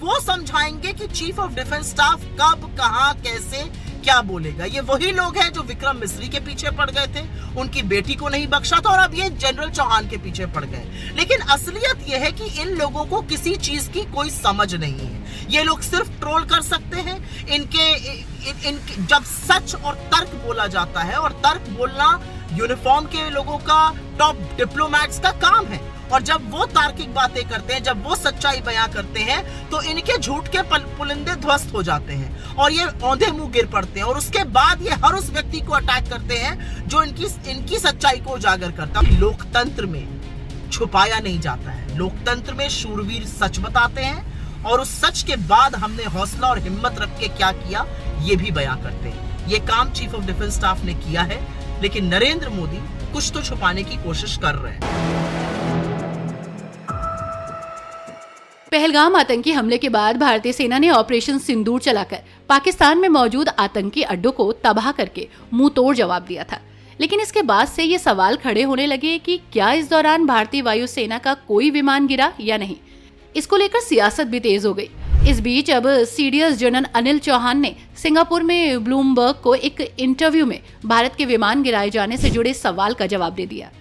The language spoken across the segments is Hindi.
वो समझाएंगे कि चीफ ऑफ डिफेंस स्टाफ कब, कहां, कैसे, क्या बोलेगा। ये वही लोग हैं जो विक्रम मिस्री के पीछे पड़ गए थे, उनकी बेटी को नहीं बख्शा था, और अब ये जनरल चौहान के पीछे पड़ गए। लेकिन असलियत ये है कि इन लोगों को किसी चीज की कोई समझ नहीं है। ये लोग सिर्फ ट्रोल कर सकते हैं। इनके जब सच और तर्क बोला जाता है, और तर्क बोलना यूनिफॉर्म के लोगों का, टॉप डिप्लोमैट्स का काम है, और जब वो तार्किक बातें करते हैं, जब वो सच्चाई बयां करते हैं, तो इनके झूठ के पुलिंदे ध्वस्त हो जाते हैं और ये औंधे मुंह गिर पड़ते हैं। और उसके बाद ये हर उस व्यक्ति को अटैक करते हैं जो इनकी सच्चाई को उजागर करता है। लोकतंत्र में छुपाया नहीं जाता है, लोकतंत्र में शूरवीर सच बताते हैं, और उस सच के बाद हमने हौसला और हिम्मत रख के क्या किया ये भी बयां करते हैं। ये काम चीफ ऑफ डिफेंस स्टाफ ने किया है, लेकिन नरेंद्र मोदी कुछ तो छुपाने की कोशिश कर रहे हैं। पहलगाम आतंकी हमले के बाद भारतीय सेना ने ऑपरेशन सिंदूर चलाकर पाकिस्तान में मौजूद आतंकी अड्डों को तबाह करके मुंह तोड़ जवाब दिया था। लेकिन इसके बाद से ये सवाल खड़े होने लगे कि क्या इस दौरान भारतीय वायुसेना का कोई विमान गिरा या नहीं। इसको लेकर सियासत भी तेज हो गई। इस बीच अब सीडीएस जनरल अनिल चौहान ने सिंगापुर में ब्लूमबर्ग को एक इंटरव्यू में भारत के विमान गिराए जाने से जुड़े सवाल का जवाब दे दिया।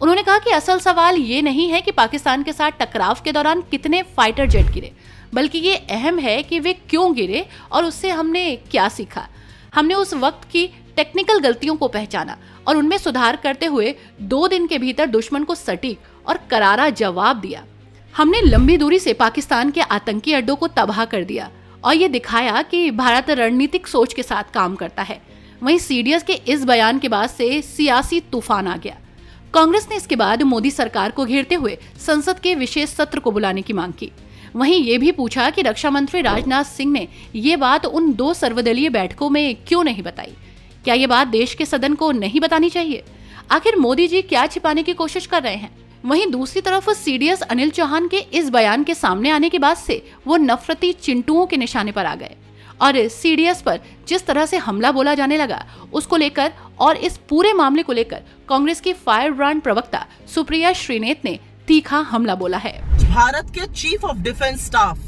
उन्होंने कहा कि असल सवाल ये नहीं है कि पाकिस्तान के साथ टकराव के दौरान कितने फाइटर जेट गिरे, बल्कि ये अहम है कि वे क्यों गिरे और उससे हमने क्या सीखा। हमने उस वक्त की टेक्निकल गलतियों को पहचाना और उनमें सुधार करते हुए 2 दिन के भीतर दुश्मन को सटीक और करारा जवाब दिया। हमने लंबी दूरी से पाकिस्तान के आतंकी अड्डों को तबाह कर दिया और ये दिखाया कि भारत रणनीतिक सोच के साथ काम करता है। वहीं सीडीएस के इस बयान के बाद से सियासी तूफान आ गया। कांग्रेस ने इसके बाद मोदी सरकार को घेरते हुए संसद के विशेष सत्र को बुलाने की मांग की। वहीं ये भी पूछा कि रक्षा मंत्री राजनाथ सिंह ने ये बात उन 2 सर्वदलीय बैठकों में क्यों नहीं बताई। क्या ये बात देश के सदन को नहीं बतानी चाहिए? आखिर मोदी जी क्या छिपाने की कोशिश कर रहे हैं? वहीं दूसरी तरफ सीडीएस अनिल चौहान के इस बयान के सामने आने के बाद से वो नफरती चिंटुओं के निशाने पर आ गए और सीडीएस पर जिस तरह से हमला बोला जाने लगा उसको लेकर और इस पूरे मामले को लेकर कांग्रेस की फायर ब्रांड प्रवक्ता सुप्रिया श्रीनेत ने तीखा हमला बोला है। भारत के chief of defence staff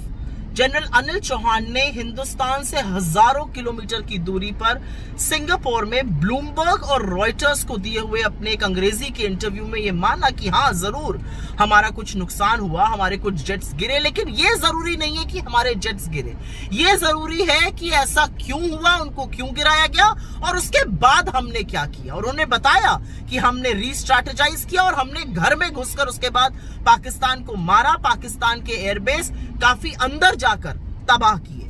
general Anil Chauhan ने हिंदुस्तान से हजारों किलोमीटर की दूरी पर सिंगापुर में ब्लूमबर्ग और रॉयटर्स को दिए हुए अपने एक अंग्रेजी के इंटरव्यू में ये माना कि हाँ जरूर हमारा कुछ नुकसान हुआ, हमारे कुछ जेट्स गिरे, लेकिन ये जरूरी नहीं है कि हमारे जेट्स गिरे। ये जरूरी है कि ऐसा क्यों हुआ, उनको क्यों गिराया गया और उसके बाद हमने क्या किया। और उन्होंने बताया कि हमने रीस्ट्रैटेजाइज किया और हमने घर में घुसकर उसके बाद पाकिस्तान को मारा, पाकिस्तान के एयरबेस काफी अंदर जाकर तबाह किए।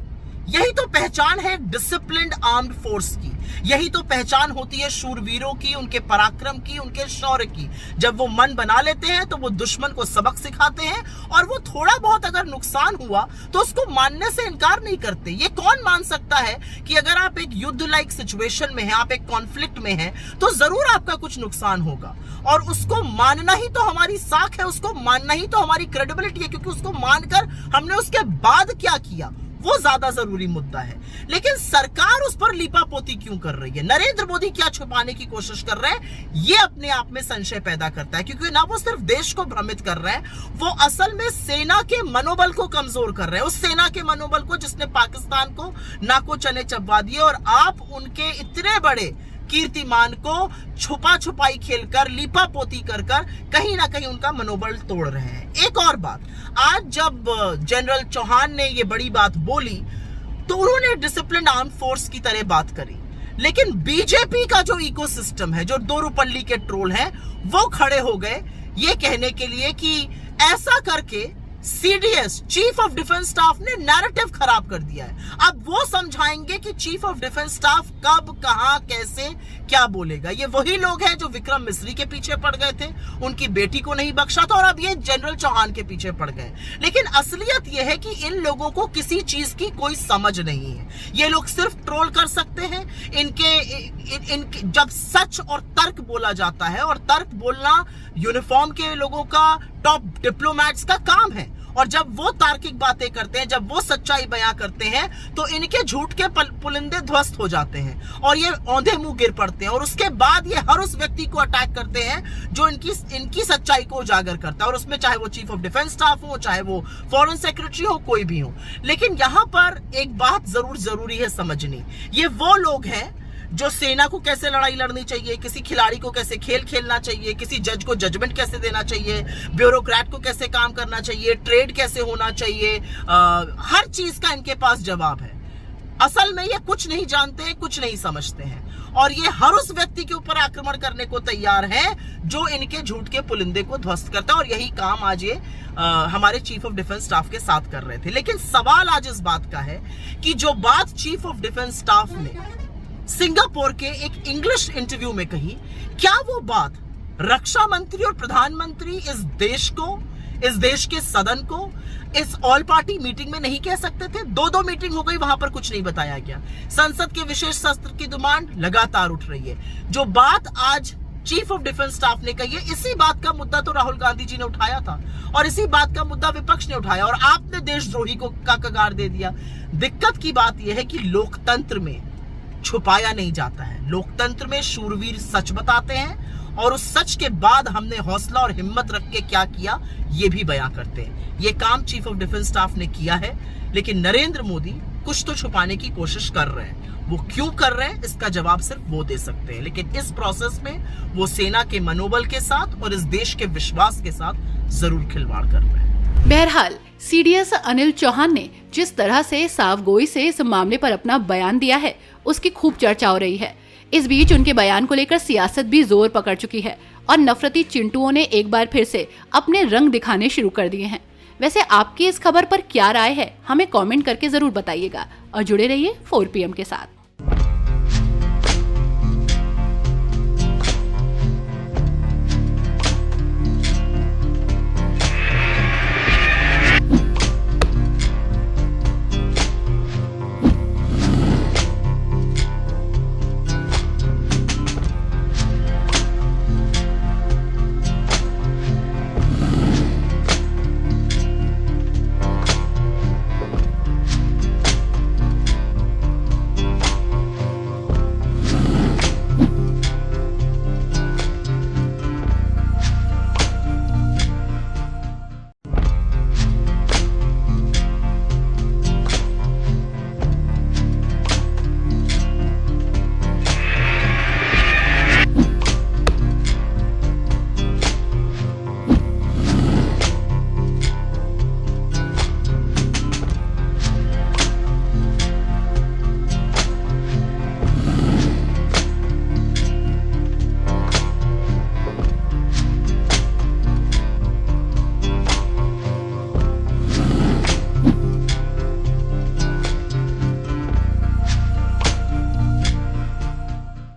यही तो पहचान है डिसिप्लिन्ड आर्म्ड फोर्स की, यही तो पहचान होती है शूरवीरों की, उनके पराक्रम की, उनके शौर्य की। जब वो मन बना लेते हैं तो वो दुश्मन को सबक सिखाते हैं और वो थोड़ा बहुत अगर नुकसान हुआ तो उसको मानने से इनकार नहीं करते। ये कौन मान सकता है कि अगर आप एक युद्ध लाइक सिचुएशन में हैं, आप एक कॉन्फ्लिक्ट में हैं, तो जरूर आपका कुछ नुकसान होगा और उसको मानना ही तो हमारी साख है, उसको मानना ही तो हमारी क्रेडिबिलिटी है, क्योंकि उसको मानकर हमने उसके बाद क्या किया वो ज्यादा जरूरी मुद्दा है। लेकिन सरकार उस पर लीपापोती क्यों कर रही है, नरेंद्र मोदी क्या छुपाने की कोशिश कर रहे हैं, ये अपने आप में संशय पैदा करता है। क्योंकि ना वो सिर्फ देश को भ्रमित कर रहे हैं, वो असल में सेना के मनोबल को कमजोर कर रहे हैं, उस सेना के मनोबल को जिसने पाकिस्तान को नाको चने चबवा दिए। और आप उनके इतने बड़े कीर्तिमान को छुपा छुपाई खेलकर, लीपापोती कर कहीं ना कहीं उनका मनोबल तोड़ रहे हैं। एक और बात, आज जब जनरल चौहान ने ये बड़ी बात बोली तो उन्होंने डिसिप्लिन आर्म फोर्स की तरह बात करी, लेकिन बीजेपी का जो इकोसिस्टम है, जो दोरूपल्ली के ट्रोल हैं, वो खड़े हो गए ये कहने के लिए कि ऐसा करके CDS chief of defence staff ने नैरेटिव खराब कर दिया है। अब वो समझाएंगे कि चीफ ऑफ डिफेंस स्टाफ कब, कहां, कैसे, क्या बोलेगा। ये वही लोग हैं जो विक्रम मिस्री के पीछे पड़ गए थे, उनकी बेटी को नहीं बख्शा था, और अब ये जनरल चौहान के पीछे पड़ गए। लेकिन असलियत ये है कि इन लोगों को किसी चीज की कोई समझ नहीं है। ये लोग सिर्फ ट्रोल कर सकते हैं। इनके जब सच और तर्क बोला जाता है, और तर्क बोलना यूनिफॉर्म के लोगों का, टॉप डिप्लोमैट्स का काम है, और जब वो तार्किक बातें करते हैं, जब वो सच्चाई बयां करते हैं, तो इनके झूठ के पुलिंदे ध्वस्त हो जाते हैं और ये औंधे मुंह गिर पड़ते हैं। और उसके बाद ये हर उस व्यक्ति को अटैक करते हैं जो इनकी सच्चाई को उजागर करता है, और उसमें चाहे वो चीफ ऑफ डिफेंस स्टाफ हो, चाहे वो फॉरेन सेक्रेटरी हो, कोई भी हो। लेकिन यहां पर एक बात जरूरी है समझनी, ये वो लोग हैं जो सेना को कैसे लड़ाई लड़नी चाहिए, किसी खिलाड़ी को कैसे खेल खेलना चाहिए, किसी जज को जजमेंट कैसे देना चाहिए, ब्यूरोक्रेट को कैसे काम करना चाहिए, ट्रेड कैसे होना चाहिए, हर चीज का इनके पास जवाब है। असल में ये कुछ नहीं जानते, कुछ नहीं समझते हैं, और ये हर उस व्यक्ति के ऊपर आक्रमण करने को तैयार है जो इनके झूठ के पुलिंदे को ध्वस्त करता है। और यही काम आज ये हमारे चीफ ऑफ डिफेंस स्टाफ के साथ कर रहे थे। लेकिन सवाल आज इस बात का है कि जो बात चीफ ऑफ डिफेंस स्टाफ ने सिंगापुर के एक इंग्लिश इंटरव्यू में कही, क्या वो बात रक्षा मंत्री और प्रधानमंत्री इस देश के सदन को इस ऑल पार्टी मीटिंग में नहीं कह सकते थे? दो मीटिंग हो गई, वहां पर कुछ नहीं बताया गया। संसद के विशेष सत्र की डिमांड लगातार उठ रही है। जो बात आज चीफ ऑफ डिफेंस स्टाफ ने कही है, इसी बात का मुद्दा तो राहुल गांधी जी ने उठाया था, और इसी बात का मुद्दा विपक्ष ने उठाया, और आपने देशद्रोही का कगार दे दिया। दिक्कत की बात यह है कि लोकतंत्र में छुपाया नहीं जाता है। लोकतंत्र में शूरवीर सच बताते हैं, और उस सच के बाद हमने हौसला और हिम्मत रख के क्या किया ये भी बयां करते हैं। ये काम चीफ ऑफ डिफेंस स्टाफ ने किया है, लेकिन नरेंद्र मोदी कुछ तो छुपाने की कोशिश कर रहे हैं। वो क्यों कर रहे हैं इसका जवाब सिर्फ वो दे सकते हैं, लेकिन इस प्रोसेस में वो सेना के मनोबल के साथ और इस देश के विश्वास के साथ जरूर खिलवाड़ कर रहे हैं। बहरहाल सीडीएस अनिल चौहान ने जिस तरह से साफगोई से इस मामले पर अपना बयान दिया है, उसकी खूब चर्चा हो रही है। इस बीच उनके बयान को लेकर सियासत भी जोर पकड़ चुकी है और नफरती चिंटुओं ने एक बार फिर से अपने रंग दिखाने शुरू कर दिए हैं। वैसे आपकी इस खबर पर क्या राय है, हमें कमेंट करके जरूर बताइएगा और जुड़े रहिए 4PM के साथ।